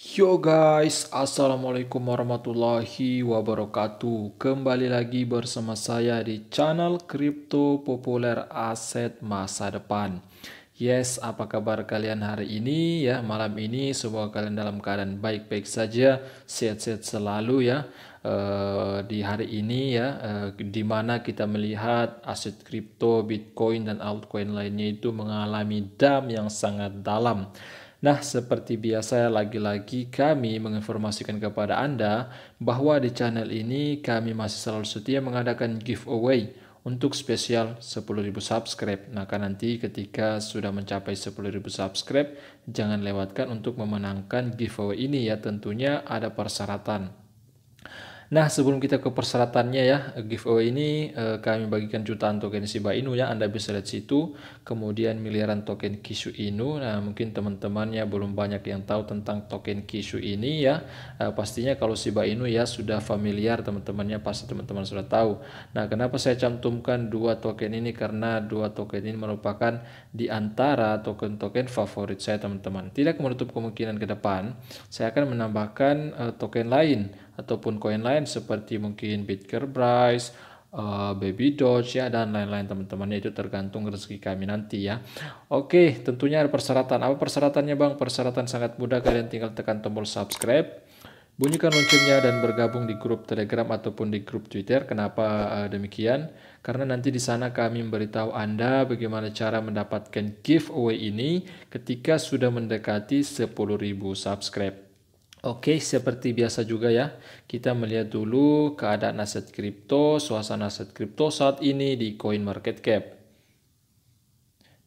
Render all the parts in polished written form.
Yo guys, assalamualaikum warahmatullahi wabarakatuh. Kembali lagi bersama saya di channel Kripto Populer Aset Masa Depan. Yes, apa kabar kalian hari ini ya? Malam ini semoga kalian dalam keadaan baik-baik saja, sehat-sehat selalu ya. Di hari ini ya, di mana kita melihat aset kripto, Bitcoin dan altcoin lainnya itu mengalami dam yang sangat dalam. Nah, seperti biasa, lagi-lagi kami menginformasikan kepada Anda bahwa di channel ini kami masih selalu setia mengadakan giveaway untuk spesial 10.000 subscribe. Nah, kan nanti ketika sudah mencapai 10.000 subscribe, jangan lewatkan untuk memenangkan giveaway ini ya. Tentunya ada persyaratan. Nah, sebelum kita ke persyaratannya ya, giveaway ini kami bagikan jutaan token Shiba Inu ya, Anda bisa lihat situ. Kemudian miliaran token Kishu Inu. Nah, mungkin teman-temannya belum banyak yang tahu tentang token Kishu ini ya. Pastinya kalau Shiba Inu ya sudah familiar teman-temannya, pasti teman-teman sudah tahu. Nah, kenapa saya cantumkan dua token ini? Karena dua token ini merupakan di antara token-token favorit saya teman-teman. Tidak menutup kemungkinan ke depan, saya akan menambahkan token lain ataupun koin lain seperti mungkin Bitcoin, Baby Doge ya dan lain-lain teman-teman, itu tergantung rezeki kami nanti ya. Oke, tentunya ada persyaratan. Apa persyaratannya Bang? Persyaratan sangat mudah, kalian tinggal tekan tombol subscribe, bunyikan loncengnya dan bergabung di grup Telegram ataupun di grup Twitter. Kenapa demikian? Karena nanti di sana kami memberitahu Anda bagaimana cara mendapatkan giveaway ini ketika sudah mendekati 10.000 subscribe. Oke, seperti biasa juga ya, kita melihat dulu keadaan aset kripto, suasana aset kripto saat ini di CoinMarketCap.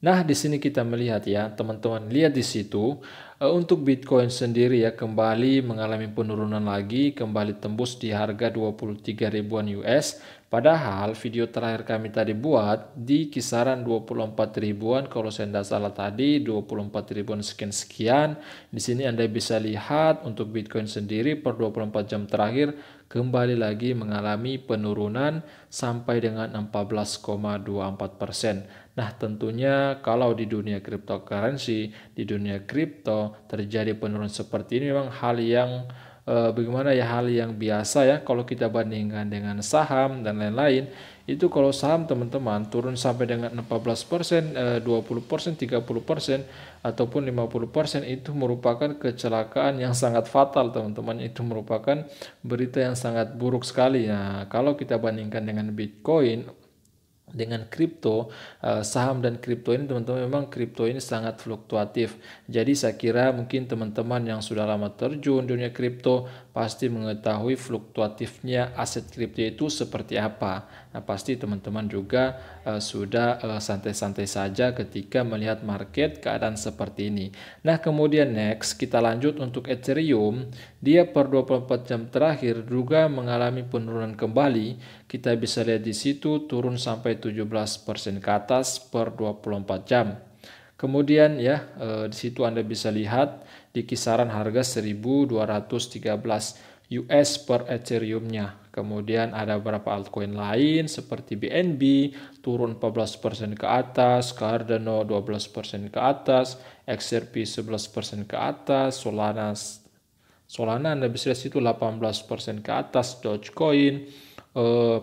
Nah, di sini kita melihat ya, teman-teman lihat di situ untuk Bitcoin sendiri ya kembali mengalami penurunan lagi, kembali tembus di harga 23 ribuan US. Padahal video terakhir kami tadi buat di kisaran 24 ribuan, kalau saya tidak salah tadi 24 ribuan sekian-sekian. Di sini Anda bisa lihat untuk Bitcoin sendiri per 24 jam terakhir kembali lagi mengalami penurunan sampai dengan 14,24%. Nah, tentunya kalau di dunia cryptocurrency, di dunia kripto terjadi penurunan seperti ini memang hal yang bagaimana ya, hal yang biasa ya kalau kita bandingkan dengan saham dan lain-lain. Itu kalau saham teman-teman turun sampai dengan 14%, 20%, 30% ataupun 50%, itu merupakan kecelakaan yang sangat fatal teman-teman. Itu merupakan berita yang sangat buruk sekali. Nah, kalau kita bandingkan dengan Bitcoin, dengan kripto, saham dan kripto ini teman-teman, memang kripto ini sangat fluktuatif. Jadi saya kira mungkin teman-teman yang sudah lama terjun dunia kripto pasti mengetahui fluktuatifnya aset kripto itu seperti apa. Nah, pasti teman-teman juga sudah santai-santai saja ketika melihat market keadaan seperti ini. Nah, kemudian next kita lanjut untuk Ethereum. Dia per 24 jam terakhir juga mengalami penurunan kembali. Kita bisa lihat di situ turun sampai 17% ke atas per 24 jam. Kemudian ya, di situ Anda bisa lihat di kisaran harga 1.213 US per Ethereum-nya. Kemudian ada beberapa altcoin lain seperti BNB turun 14% ke atas, Cardano 12% ke atas, XRP 11% ke atas, Solana Anda bisa lihat situ 18% ke atas, Dogecoin,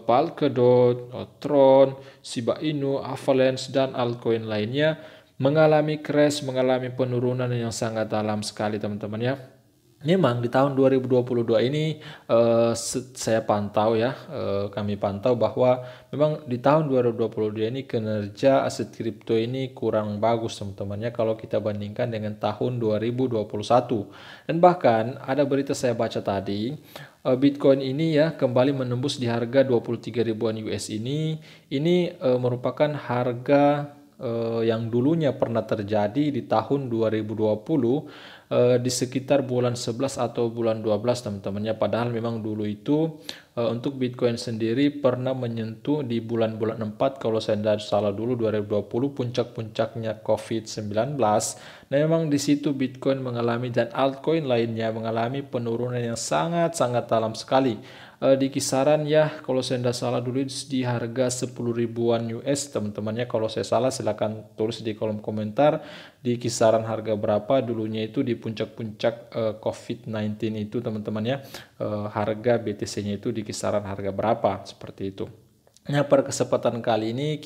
Polkadot, Tron, Shiba Inu, Avalanche, dan altcoin lainnya mengalami crash, mengalami penurunan yang sangat dalam sekali teman-teman ya. Memang di tahun 2022 ini saya pantau ya, kami pantau bahwa memang di tahun 2022 ini kinerja aset kripto ini kurang bagus teman-teman ya kalau kita bandingkan dengan tahun 2021. Dan bahkan ada berita saya baca tadi, Bitcoin ini ya kembali menembus di harga 23 ribuan US ini merupakan harga yang dulunya pernah terjadi di tahun 2020 di sekitar bulan 11 atau bulan 12 teman-temannya. Padahal memang dulu itu untuk Bitcoin sendiri pernah menyentuh di bulan-bulan 4 kalau saya tidak salah dulu 2020 puncak-puncaknya COVID-19. Nah, memang di situ Bitcoin mengalami dan altcoin lainnya mengalami penurunan yang sangat-sangat dalam sekali. Di kisaran ya kalau saya tidak salah dulu di harga 10 ribuan US teman-temannya. Kalau saya salah silakan tulis di kolom komentar di kisaran harga berapa dulunya itu di puncak-puncak COVID-19 itu teman-teman ya. Harga BTC-nya itu di kisaran harga berapa seperti itu. Nah, pada kesempatan kali ini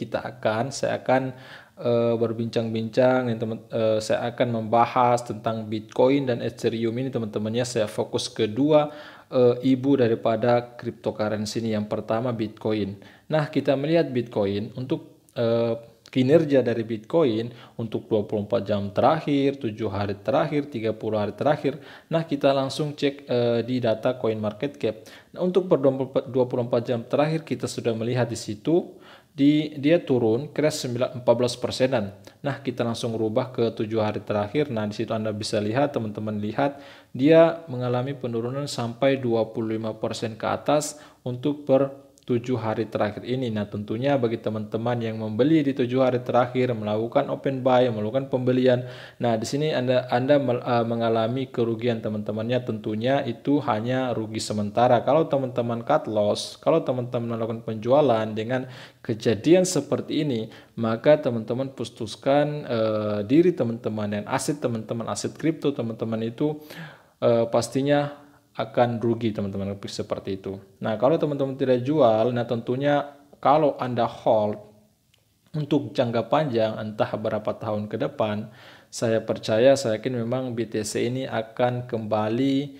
saya akan berbincang-bincang, saya akan membahas tentang Bitcoin dan Ethereum ini teman-temannya. Saya fokus kedua ibu daripada cryptocurrency ini. Yang pertama Bitcoin. Nah, kita melihat Bitcoin untuk kinerja dari Bitcoin untuk 24 jam terakhir, 7 hari terakhir, 30 hari terakhir. Nah, kita langsung cek di data CoinMarketCap. Nah, untuk per 24 jam terakhir kita sudah melihat di situ dia turun crash 14%-an. Nah, kita langsung rubah ke 7 hari terakhir. Nah, di situ Anda bisa lihat, teman-teman lihat dia mengalami penurunan sampai 25% ke atas untuk per 7 hari terakhir ini. Nah, tentunya bagi teman-teman yang membeli di 7 hari terakhir, melakukan open buy, melakukan pembelian. Nah, di sini Anda mengalami kerugian teman-temannya, tentunya itu hanya rugi sementara. Kalau teman-teman cut loss, kalau teman-teman melakukan penjualan dengan kejadian seperti ini, maka teman-teman putuskan diri teman-teman dan aset teman-teman, aset kripto teman-teman itu pastinya akan rugi teman-teman seperti itu. Nah, kalau teman-teman tidak jual, nah tentunya kalau Anda hold untuk jangka panjang entah berapa tahun ke depan, saya yakin memang BTC ini akan kembali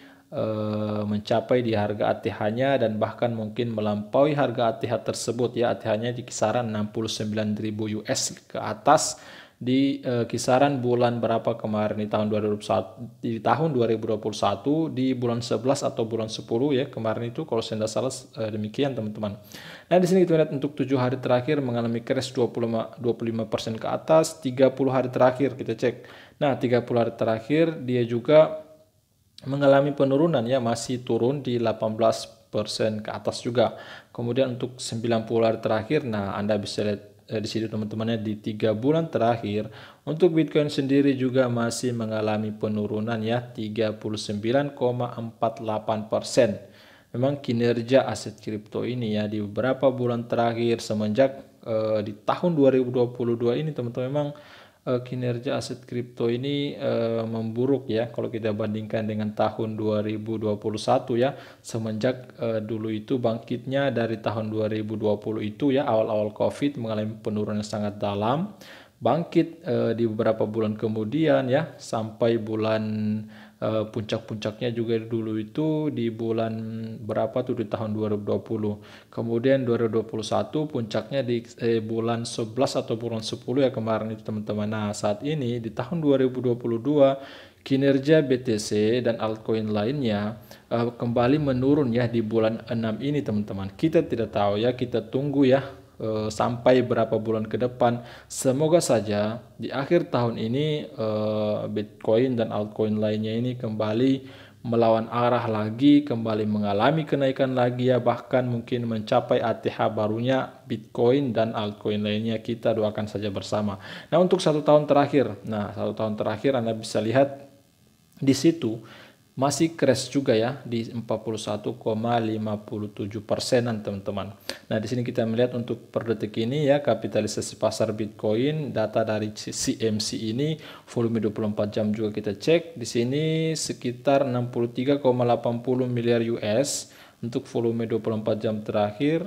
mencapai di harga ATH-nya dan bahkan mungkin melampaui harga ATH tersebut ya. ATH-nya di kisaran 69.000 US ke atas di kisaran bulan berapa kemarin di tahun 2021, di tahun 2021 di bulan 11 atau bulan 10 ya kemarin itu kalau saya tidak salah demikian teman-teman. Nah, di sini kita lihat untuk 7 hari terakhir mengalami crash 25% ke atas, 30 hari terakhir kita cek. Nah, 30 hari terakhir dia juga mengalami penurunan ya, masih turun di 18% ke atas juga. Kemudian untuk 90 hari terakhir, nah Anda bisa lihat di sini teman-temannya di 3 bulan terakhir untuk Bitcoin sendiri juga masih mengalami penurunan ya 39,48%. Memang kinerja aset kripto ini ya di beberapa bulan terakhir semenjak di tahun 2022 ini teman-teman memang kinerja aset kripto ini memburuk ya kalau kita bandingkan dengan tahun 2021 ya. Semenjak dulu itu bangkitnya dari tahun 2020 itu ya, awal-awal Covid mengalami penurunan yang sangat dalam, bangkit di beberapa bulan kemudian ya sampai bulan puncak-puncaknya juga dulu itu di bulan berapa tuh di tahun 2020. Kemudian 2021 puncaknya di bulan 11 atau bulan 10 ya kemarin itu teman-teman. Nah, saat ini di tahun 2022 kinerja BTC dan altcoin lainnya kembali menurun ya di bulan 6 ini teman-teman. Kita tidak tahu ya, kita tunggu ya sampai berapa bulan ke depan. Semoga saja di akhir tahun ini Bitcoin dan altcoin lainnya ini kembali melawan arah lagi, kembali mengalami kenaikan lagi ya, bahkan mungkin mencapai ATH barunya Bitcoin dan altcoin lainnya. Kita doakan saja bersama. Nah, untuk 1 tahun terakhir, Anda bisa lihat di situ masih crash juga ya di 41,57%-an teman-teman. Nah, di sini kita melihat untuk per detik ini ya kapitalisasi pasar Bitcoin, data dari CMC ini volume 24 jam juga kita cek. Di sini sekitar 63,80 miliar US untuk volume 24 jam terakhir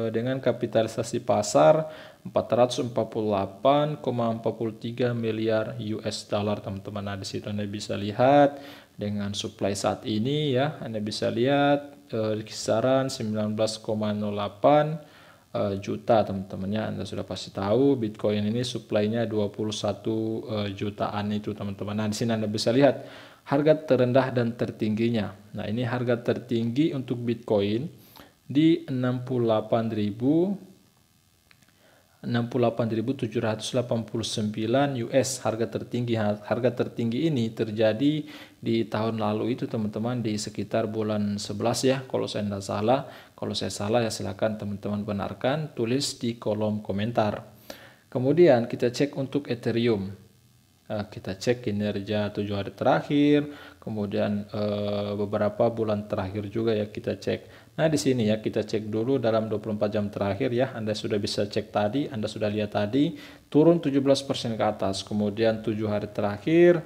dengan kapitalisasi pasar 448,43 miliar US dollar teman-teman. Nah, di situ Anda bisa lihat dengan supply saat ini ya, Anda bisa lihat kisaran 19,08 juta teman-temannya. Anda sudah pasti tahu Bitcoin ini supply-nya 21 jutaan itu teman-teman. Nah, di sini Anda bisa lihat harga terendah dan tertingginya. Nah, ini harga tertinggi untuk Bitcoin di 68.000 68.789 US harga tertinggi. Harga tertinggi ini terjadi di tahun lalu itu teman-teman, di sekitar bulan 11 ya kalau saya tidak salah. Kalau saya salah ya silakan teman-teman benarkan, tulis di kolom komentar. Kemudian kita cek untuk Ethereum. Kita cek kinerja 7 hari terakhir, kemudian beberapa bulan terakhir juga ya kita cek. Nah di sini ya kita cek dulu dalam 24 jam terakhir ya. Anda sudah bisa cek tadi, Anda sudah lihat tadi turun 17% ke atas. Kemudian 7 hari terakhir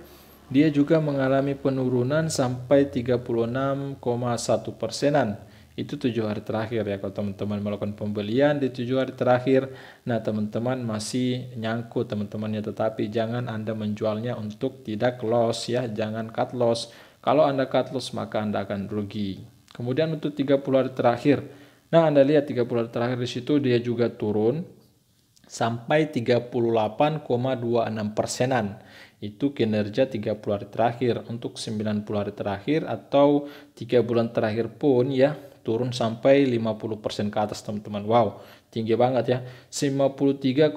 dia juga mengalami penurunan sampai 36,1%-an. Itu 7 hari terakhir ya. Kalau teman-teman melakukan pembelian di 7 hari terakhir, nah teman-teman masih nyangkut teman-temannya, tetapi jangan Anda menjualnya untuk tidak loss ya, jangan cut loss. Kalau Anda cut loss maka Anda akan rugi. Kemudian untuk 30 hari terakhir, nah Anda lihat 30 hari terakhir di situ dia juga turun sampai 38,26%-an. Itu kinerja 30 hari terakhir. Untuk 90 hari terakhir atau 3 bulan terakhir pun ya turun sampai 50% ke atas teman-teman. Wow, tinggi banget ya. 53,23%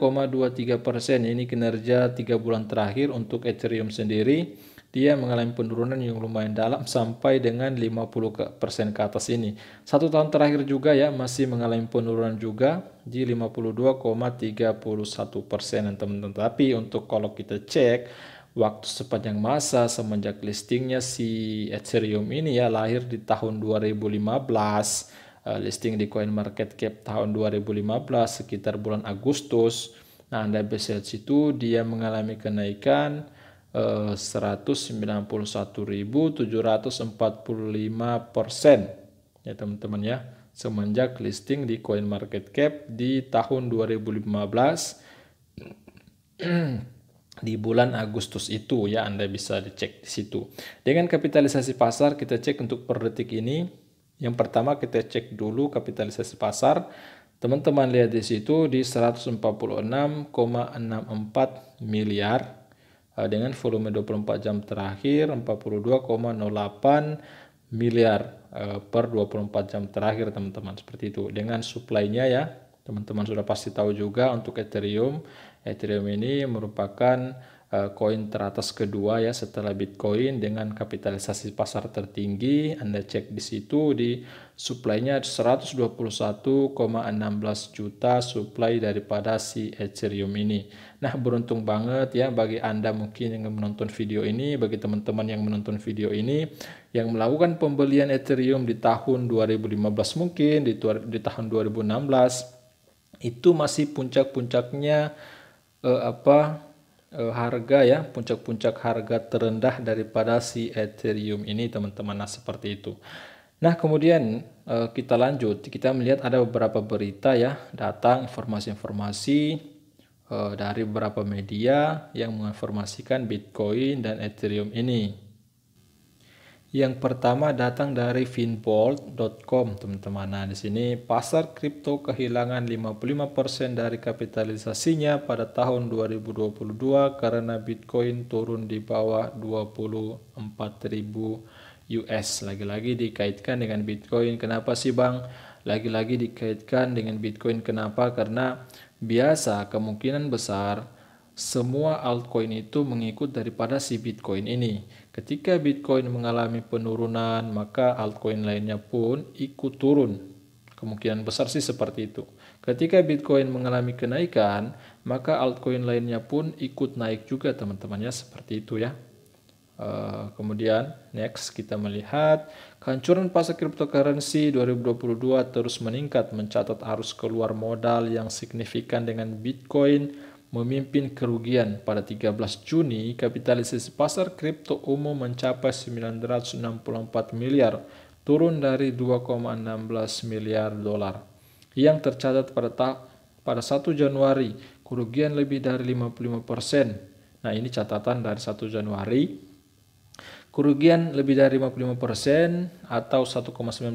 ini kinerja 3 bulan terakhir untuk Ethereum sendiri. Dia mengalami penurunan yang lumayan dalam sampai dengan 50% ke atas ini. 1 tahun terakhir juga ya masih mengalami penurunan juga di 52,31% teman-teman. Tapi untuk kalau kita cek waktu sepanjang masa semenjak listingnya si Ethereum ini ya, lahir di tahun 2015, listing di CoinMarketCap tahun 2015 sekitar bulan Agustus. Nah Anda bisa lihat situ dia mengalami kenaikan 191.745% ya teman-teman ya, semenjak listing di CoinMarketCap di tahun 2015 di bulan Agustus itu ya. Anda bisa dicek di situ. Dengan kapitalisasi pasar kita cek untuk per detik ini. Yang pertama kita cek dulu kapitalisasi pasar. Teman-teman lihat di situ di 146,64 miliar dengan volume 24 jam terakhir 42,08 miliar per 24 jam terakhir teman-teman, seperti itu. Dengan supply-nya ya teman-teman sudah pasti tahu juga untuk Ethereum. Ethereum ini merupakan koin teratas kedua ya setelah Bitcoin dengan kapitalisasi pasar tertinggi. Anda cek di situ di supply-nya 121,16 juta supply daripada si Ethereum ini. Nah, beruntung banget ya bagi Anda mungkin yang menonton video ini, bagi teman-teman yang menonton video ini yang melakukan pembelian Ethereum di tahun 2015 mungkin di tahun 2016 itu masih puncak-puncaknya harga ya, puncak-puncak harga terendah daripada si Ethereum ini teman-teman. Nah seperti itu. Nah kemudian kita lanjut, kita melihat ada beberapa berita ya datang, informasi-informasi dari beberapa media yang menginformasikan Bitcoin dan Ethereum ini. Yang pertama datang dari finbold.com teman-teman. Nah di sini pasar kripto kehilangan 55% dari kapitalisasinya pada tahun 2022 karena Bitcoin turun di bawah 24.000 US. Lagi-lagi dikaitkan dengan Bitcoin. Kenapa sih Bang? Lagi-lagi dikaitkan dengan Bitcoin. Kenapa? Karena biasa kemungkinan besar semua altcoin itu mengikut daripada si Bitcoin ini. Ketika Bitcoin mengalami penurunan, maka altcoin lainnya pun ikut turun. Kemungkinan besar sih seperti itu. Ketika Bitcoin mengalami kenaikan, maka altcoin lainnya pun ikut naik juga teman-teman ya, seperti itu ya. Kemudian next kita melihat kehancuran pasar cryptocurrency 2022 terus meningkat, mencatat arus keluar modal yang signifikan dengan Bitcoin memimpin kerugian. Pada 13 Juni, kapitalisasi pasar kripto umum mencapai 964 miliar, turun dari 2,16 miliar dolar. Yang tercatat pada 1 Januari, kerugian lebih dari 55%. Nah, ini catatan dari 1 Januari. Kerugian lebih dari 55% atau 1,19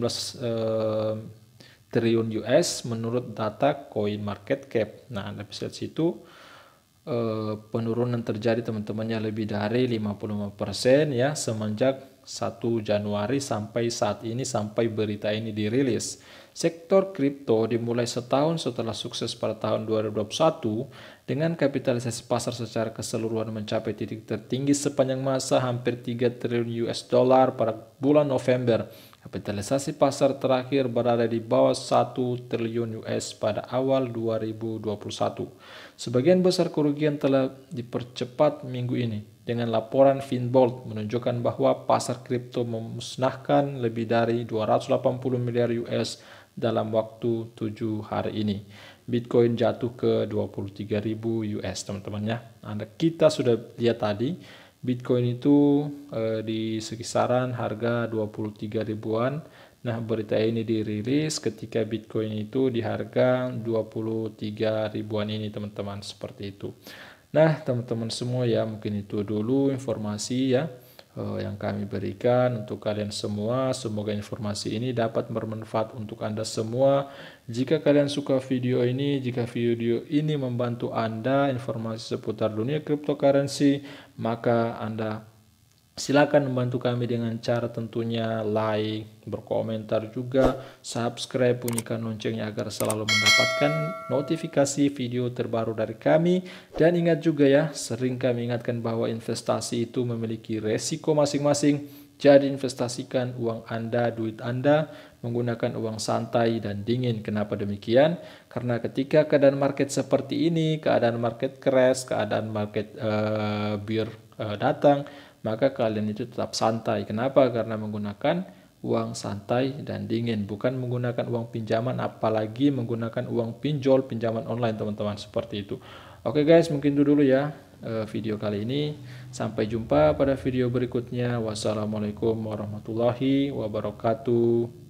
triliun US menurut data CoinMarketCap. Nah, Anda bisa lihat situ penurunan terjadi teman-temannya lebih dari 55% ya semenjak 1 Januari sampai saat ini, sampai berita ini dirilis. Sektor kripto dimulai setahun setelah sukses pada tahun 2021 dengan kapitalisasi pasar secara keseluruhan mencapai titik tertinggi sepanjang masa hampir 3 triliun US dollar pada bulan November. Kapitalisasi pasar terakhir berada di bawah 1 triliun US pada awal 2021. Sebagian besar kerugian telah dipercepat minggu ini dengan laporan Finbold menunjukkan bahwa pasar kripto memusnahkan lebih dari 280 miliar US dalam waktu 7 hari ini. Bitcoin jatuh ke 23.000 US, teman-teman ya. Kita sudah lihat tadi Bitcoin itu di sekisaran harga 23 ribuan. Nah, berita ini dirilis ketika Bitcoin itu di harga 23 ribuan ini, teman-teman, seperti itu. Nah, teman-teman semua ya, mungkin itu dulu informasi ya yang kami berikan untuk kalian semua. Semoga informasi ini dapat bermanfaat untuk Anda semua. Jika kalian suka video ini, jika video ini membantu Anda informasi seputar dunia cryptocurrency, maka Anda silakan membantu kami dengan cara tentunya like, berkomentar juga, subscribe, bunyikan loncengnya agar selalu mendapatkan notifikasi video terbaru dari kami. Dan ingat juga ya, sering kami ingatkan bahwa investasi itu memiliki resiko masing-masing. Jadi investasikan uang Anda, duit Anda menggunakan uang santai dan dingin. Kenapa demikian? Karena ketika keadaan market seperti ini, keadaan market crash, keadaan market bear datang, maka kalian itu tetap santai. Kenapa? Karena menggunakan uang santai dan dingin, bukan menggunakan uang pinjaman, apalagi menggunakan uang pinjol, pinjaman online, teman-teman, seperti itu. Oke guys, mungkin itu dulu ya video kali ini. Sampai jumpa pada video berikutnya. Wassalamualaikum warahmatullahi wabarakatuh.